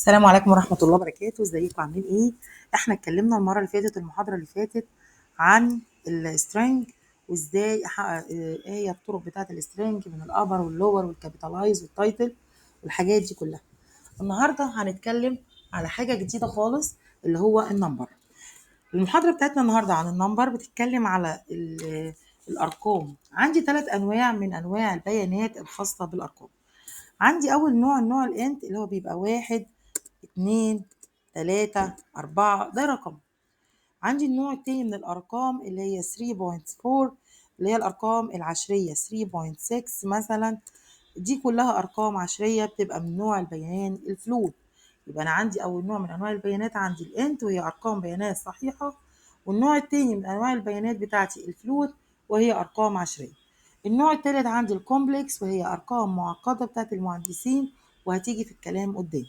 السلام عليكم ورحمة الله وبركاته، ازيكم عاملين ايه؟ احنا اتكلمنا المرة اللي فاتت المحاضرة اللي فاتت عن السترنج وازاي ايه هي الطرق بتاعة السترنج من الابر واللور والكابيتالايز والتايتل والحاجات دي كلها. النهاردة هنتكلم على حاجة جديدة خالص اللي هو النمبر. المحاضرة بتاعتنا النهاردة عن النمبر بتتكلم على الأرقام. عندي 3 أنواع من أنواع البيانات الخاصة بالأرقام. عندي أول نوع النوع الإنت اللي هو بيبقى 1 2 3 4 ده رقم. عندي النوع التاني من الأرقام اللي هي 3.4 اللي هي الأرقام العشرية 3.6 مثلا. دي كلها أرقام عشرية بتبقى من نوع البيان الفلوت. يبقى أنا عندي أول نوع من أنواع البيانات عندي الإنت وهي أرقام بيانات صحيحة، والنوع التاني من أنواع البيانات بتاعتي الفلوت وهي أرقام عشرية. النوع التالت عندي الكومبلكس وهي أرقام معقدة بتاعت المهندسين وهتيجي في الكلام قدام.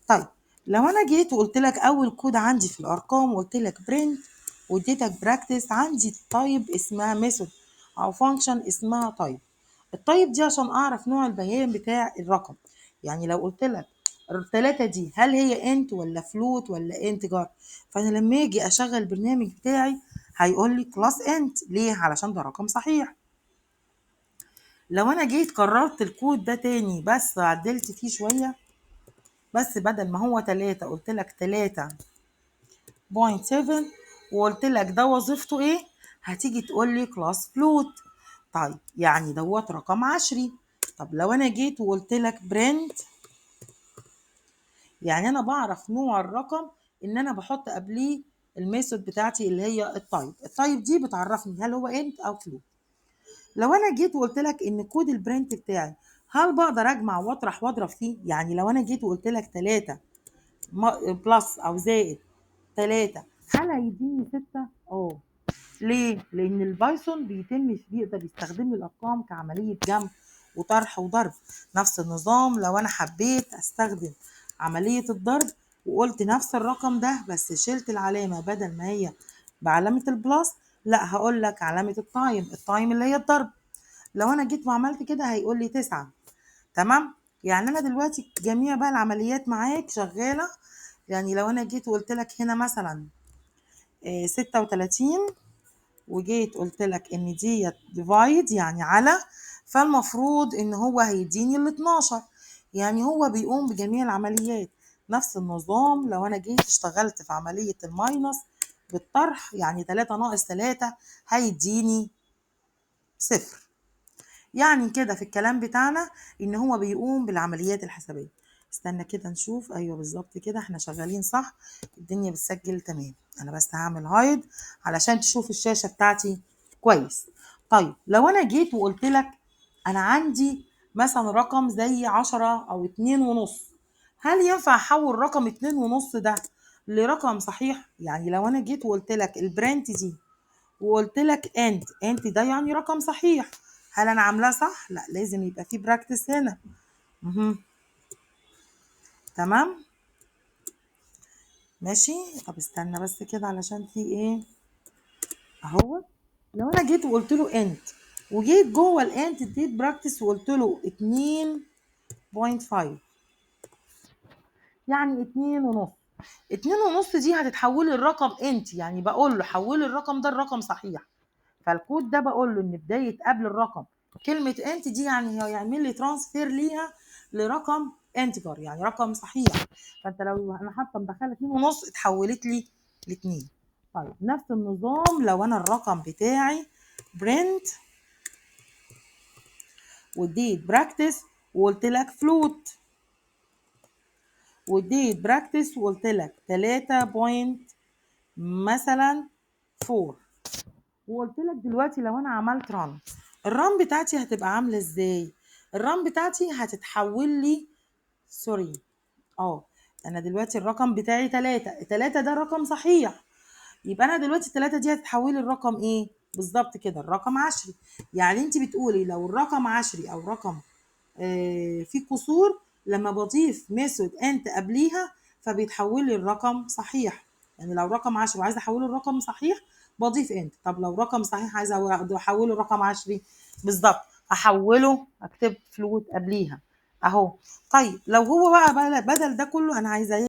طيب لو انا جيت وقلت لك اول كود عندي في الارقام وقلت لك برنت واديتك براكتس، عندي تايب اسمها ميثود او فانكشن اسمها تايب. التايب دي عشان اعرف نوع البيان بتاع الرقم. يعني لو قلت لك الثلاثة دي هل هي انت ولا فلوت ولا انتجر، فانا لما اجي اشغل البرنامج بتاعي هيقول لي كلاس انت. ليه؟ علشان ده رقم صحيح. لو انا جيت كررت الكود ده تاني بس عدلت فيه شوية، بس بدل ما هو 3 قلت لك 3.7 وقلت لك ده وظيفته ايه، هتيجي تقول لي كلاس فلوت. طيب يعني دوت رقم عشري. طب لو انا جيت وقلت لك برنت، يعني انا بعرف نوع الرقم ان انا بحط قبليه الميثود بتاعتي اللي هي التايب. التايب دي بتعرفني هل هو انت او فلوت. لو انا جيت وقلت لك ان كود البرنت بتاعي هل بقدر اجمع واطرح واضرب فيه؟ يعني لو انا جيت وقلت لك 3 بلس او زائد 3 هل هيديني 6؟ ليه؟ لان البايثون بيقدر يستخدم لي الارقام كعمليه جمع وطرح وضرب. نفس النظام لو انا حبيت استخدم عمليه الضرب وقلت نفس الرقم ده بس شلت العلامه، بدل ما هي بعلامه البلس لا هقول لك علامه التايم اللي هي الضرب. لو انا جيت وعملت كده هيقول لي 9. تمام. يعني انا دلوقتي جميع بقى العمليات معاك شغاله. يعني لو انا جيت وقلت لك هنا مثلا 36 وجيت قلت لك ان ديت ديفايد يعني على، فالمفروض ان هو هيديني ال 12. يعني هو بيقوم بجميع العمليات. نفس النظام لو انا جيت اشتغلت في عمليه الماينس بالطرح، يعني 3 ناقص 3 هيديني صفر. يعني كده في الكلام بتاعنا ان هو بيقوم بالعمليات الحسابيه. استنى كده نشوف. ايوه بالظبط كده احنا شغالين صح، الدنيا بتسجل تمام. انا بس هعمل هايد علشان تشوف الشاشه بتاعتي كويس. طيب لو انا جيت وقلت لك انا عندي مثلا رقم زي 10 او 2.5، هل ينفع احول رقم 2.5 ده لرقم صحيح؟ يعني لو انا جيت وقلت لك البرنت دي وقلت لك انت ده يعني رقم صحيح، هل انا عاملاه صح؟ لا، لازم يبقى في براكتس هنا. مهم. تمام ماشي. طب استنى بس كده علشان في ايه اهو. لو انا جيت وقلت له انت وجيت جوه الانت اديت براكتس وقلت له 2.5، يعني 2.5. 2.5 دي هتتحول لي الرقم انت، يعني بقول له حول لي الرقم ده الرقم صحيح. فالكود ده بقول له ان بدايه قبل الرقم كلمه انت دي يعني هو يعمل لي ترانسفير ليها لرقم انتجر، يعني رقم صحيح. فانت لو انا حاطه مدخله 2 ونص اتحولت لي ل 2. طيب نفس النظام لو انا الرقم بتاعي برنت واديت براكتس وقلت لك فلوت، واديت براكتس وقلت لك 3 بوينت مثلا 4، وقلت لك دلوقتي لو انا عملت ران الران بتاعتي هتبقى عامله ازاي؟ الران بتاعتي هتتحول لي سوري انا دلوقتي الرقم بتاعي 3 ده رقم صحيح. يبقى انا دلوقتي 3 دي هتتحول لي الرقم ايه بالظبط كده؟ الرقم عشري. يعني انت بتقولي لو الرقم عشري او رقم فيه كسور، لما بضيف ميثود انت قبليها فبيتحول لي الرقم صحيح. يعني لو رقم 10 وعايزه احوله لرقم صحيح بضيف انت. طب لو رقم صحيح عايزه احوله لرقم عشري بالظبط احوله اكتب فلوت قبليها اهو. طيب لو هو بقى بدل ده كله انا عايزاه